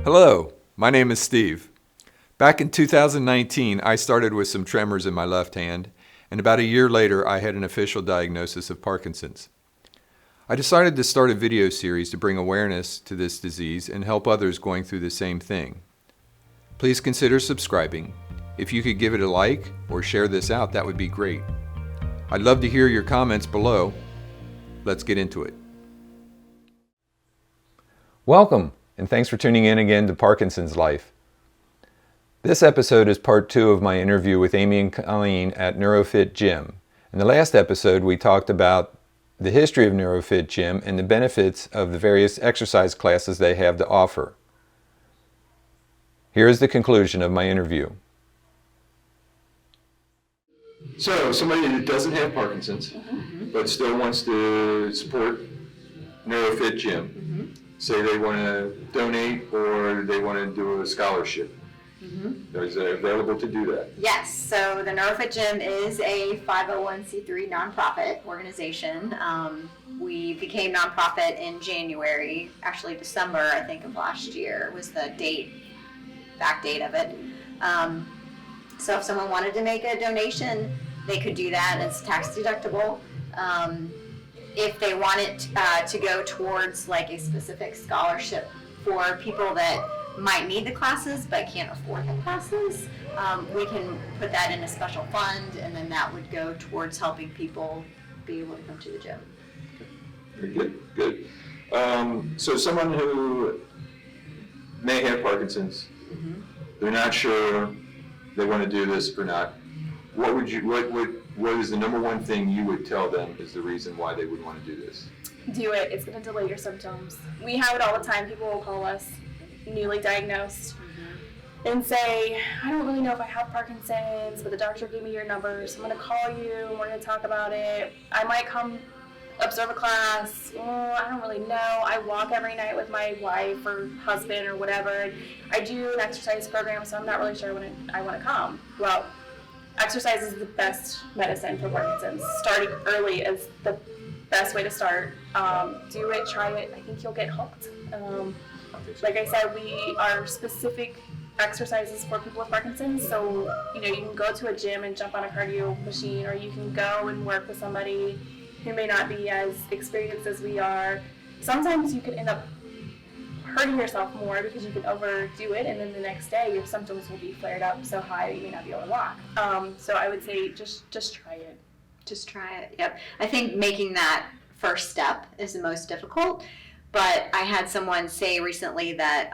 Hello, my name is Steve. Back in 2019, I started with some tremors in my left hand, and about a year later, I had an official diagnosis of Parkinson's. I decided to start a video series to bring awareness to this disease and help others going through the same thing. Please consider subscribing. If you could give it a like or share this out, that would be great. I'd love to hear your comments below. Let's get into it. Welcome, and thanks for tuning in again to Parkinson's Life. This episode is part 2 of my interview with Amy and Colleen at NeuroFit Gym. In the last episode, we talked about the history of NeuroFit Gym and the benefits of the various exercise classes they have to offer. Here is the conclusion of my interview. So, somebody that doesn't have Parkinson's, but still wants to support NeuroFit Gym, say they want to donate or they want to do a scholarship. Is it available to do that? Yes, so the NeuroFit Gym is a 501c3 nonprofit organization. We became nonprofit in January, actually December, I think, of last year was the back date of it. So if someone wanted to make a donation, they could do that. It's tax deductible. If they wanted to go towards like a specific scholarship for people that might need the classes but can't afford the classes, we can put that in a special fund, and then that would go towards helping people be able to come to the gym. Very good. So someone who may have Parkinson's, they're not sure they want to do this or not. What is the number one thing you would tell them is the reason why they would want to do this? Do it. It's going to delay your symptoms. We have it all the time. People will call us newly diagnosed and say, I don't really know if I have Parkinson's, but the doctor gave me your number, so I'm going to call you and we're going to talk about it. I might come observe a class. I don't really know. I walk every night with my wife or husband or whatever. I do an exercise program, so I'm not really sure when I want to come. Well, exercise is the best medicine for Parkinson's. Starting early is the best way to start. Do it, try it. I think you'll get hooked. Like I said, we are specific exercises for people with Parkinson's. So, you can go to a gym and jump on a cardio machine, or you can go and work with somebody who may not be as experienced as we are. Sometimes you can end up hurting yourself more because you can overdo it, and then the next day your symptoms will be flared up so high that you may not be able to walk. So I would say just try it. Just try it, yep. I think making that first step is the most difficult, but I had someone say recently that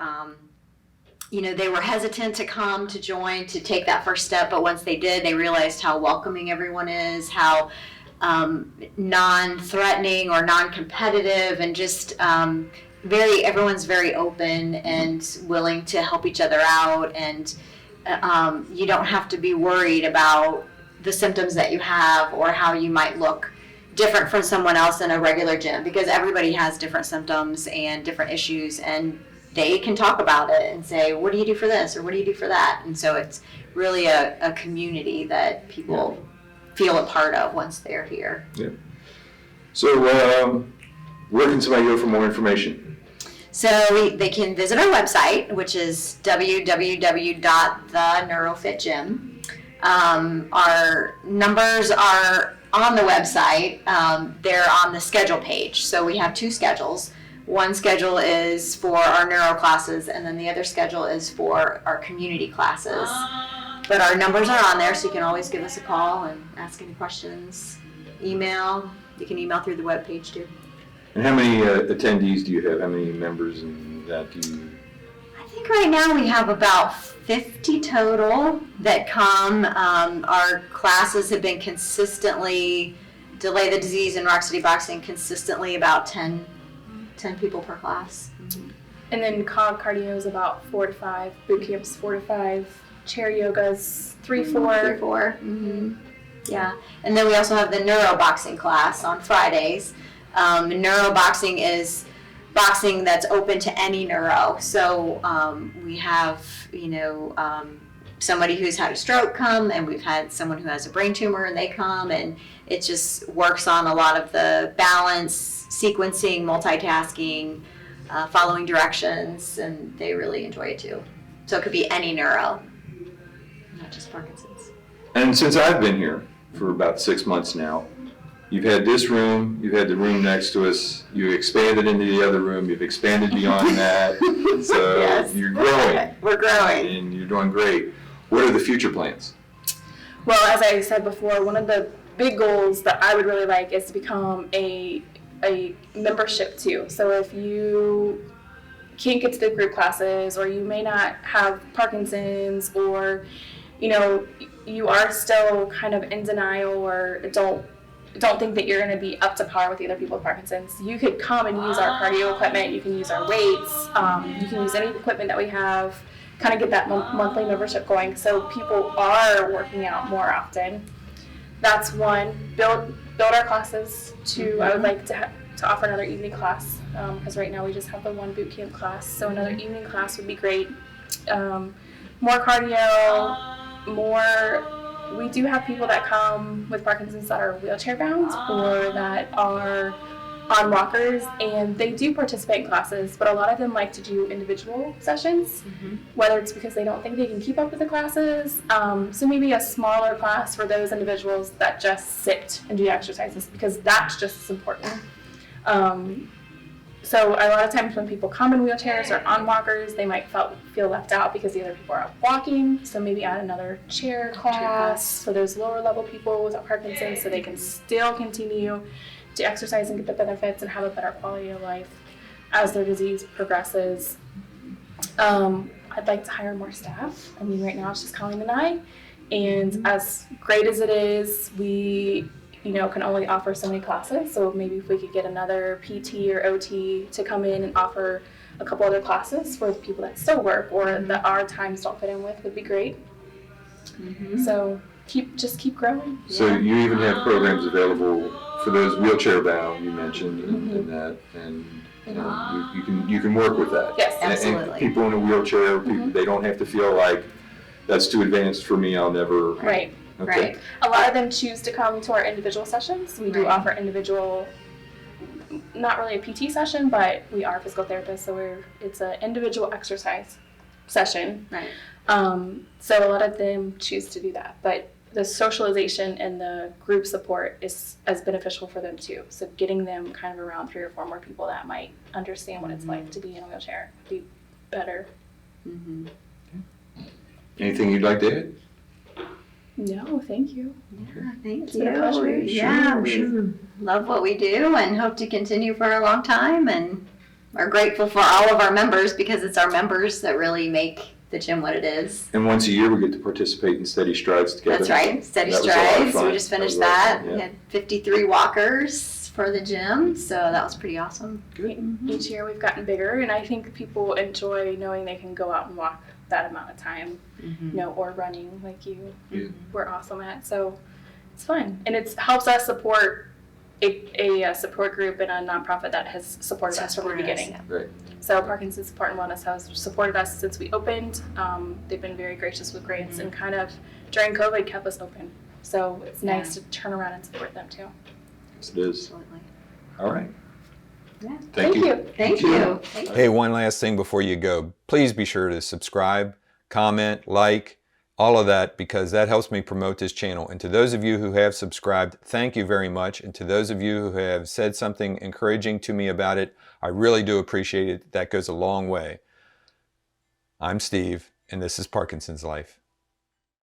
they were hesitant to come, to join, to take that first step, but once they did, they realized how welcoming everyone is, how non-threatening or non-competitive, and just everyone's very open and willing to help each other out, and you don't have to be worried about the symptoms that you have or how you might look different from someone else in a regular gym, because everybody has different symptoms and different issues, and they can talk about it and say, what do you do for this or what do you do for that? And so it's really a community that people feel a part of once they're here. Yeah. So where can somebody go for more information? So they can visit our website, which is www.theneurofitgym. Our numbers are on the website. They're on the schedule page. So we have 2 schedules. One schedule is for our neuro classes, and then the other schedule is for our community classes. But our numbers are on there, so you can always give us a call and ask any questions. Email. You can email through the webpage too. And how many attendees do you have? How many members in that do you? I think right now we have about 50 total that come. Our classes have been consistently, Delay the Disease and Rock City Boxing, consistently about 10 people per class. And then COG cardio is about 4 to 5, boot camps 4 to 5, chair yoga's 3-4. 3-4. Yeah. And then we also have the Neuro Boxing class on Fridays. Neuro Boxing is boxing that's open to any neuro. So we have, somebody who's had a stroke come, and we've had someone who has a brain tumor and they come, and it just works on a lot of the balance, sequencing, multitasking, following directions, and they really enjoy it too. So it could be any neuro, not just Parkinson's. And since I've been here for about 6 months now, you've had this room, you've had the room next to us, you expanded into the other room, you've expanded beyond that. So Yes. you're growing. We're growing. And you're doing great. What are the future plans? Well, as I said before, one of the big goals that I would really like is to become a membership too. So if you can't get to the group classes, or you may not have Parkinson's, or you are still kind of in denial, or don't think that you're going to be up to par with the other people with Parkinson's, you could come and use our cardio equipment. You can use our weights. You can use any equipment that we have. Kind of get that monthly membership going, so people are working out more often. That's one. Build our classes. Two, I would like to offer another evening class, because right now we just have the one boot camp class. So another evening class would be great. More cardio, more. We do have people that come with Parkinson's that are wheelchair bound, or that are on walkers, and they do participate in classes, but a lot of them like to do individual sessions, whether it's because they don't think they can keep up with the classes. So maybe a smaller class for those individuals that just sit and do exercises, because that's just as important. So a lot of times when people come in wheelchairs or on walkers, they might feel left out because the other people are walking. So maybe add another chair class for those lower level people with Parkinson's, so they can still continue to exercise and get the benefits and have a better quality of life as their disease progresses. I'd like to hire more staff. I mean, right now it's just Colleen and I, and as great as it is, we can only offer so many classes. So maybe if we could get another PT or OT to come in and offer a couple other classes for the people that still work, or that our times don't fit in with, would be great. So keep growing. So you even have programs available for those wheelchair bound you mentioned, and that, and you can work with that. Yes, absolutely. And people in a wheelchair, they don't have to feel like that's too advanced for me. I'll never. Right. Okay. Right. A lot of them choose to come to our individual sessions. We do offer individual, not really a PT session, but we are physical therapists, so it's an individual exercise session. Right. So a lot of them choose to do that, but the socialization and the group support is as beneficial for them too. So getting them kind of around 3 or 4 more people that might understand what it's like to be in a wheelchair would be better. Anything you'd like to add? No, thank you. Yeah, thank It's been a pleasure. We love what we do and hope to continue for a long time, and are grateful for all of our members, because it's our members that really make the gym what it is. And once a year we get to participate in Steady Strides together. That's right, Steady That was a lot of Strides. fun. We just finished That was that. awesome, yeah. We had 53 walkers for the gym, so that was pretty awesome. Each year we've gotten bigger, and I think people enjoy knowing they can go out and walk that amount of time, or running like you were awesome at. So it's fun, and it helps us support a support group and a nonprofit that has supported us from the beginning. Right. So Parkinson's Support and Wellness has supported us since we opened. They've been very gracious with grants, and kind of during COVID kept us open. So it's nice to turn around and support them too. Yes, it is. Absolutely. All right. Yeah. Thank you. Thank you. Hey, one last thing before you go. Please be sure to subscribe, comment, like, all of that, because that helps me promote this channel. And to those of you who have subscribed, thank you very much. And to those of you who have said something encouraging to me about it, I really do appreciate it. That goes a long way. I'm Steve, and this is Parkinson's Life.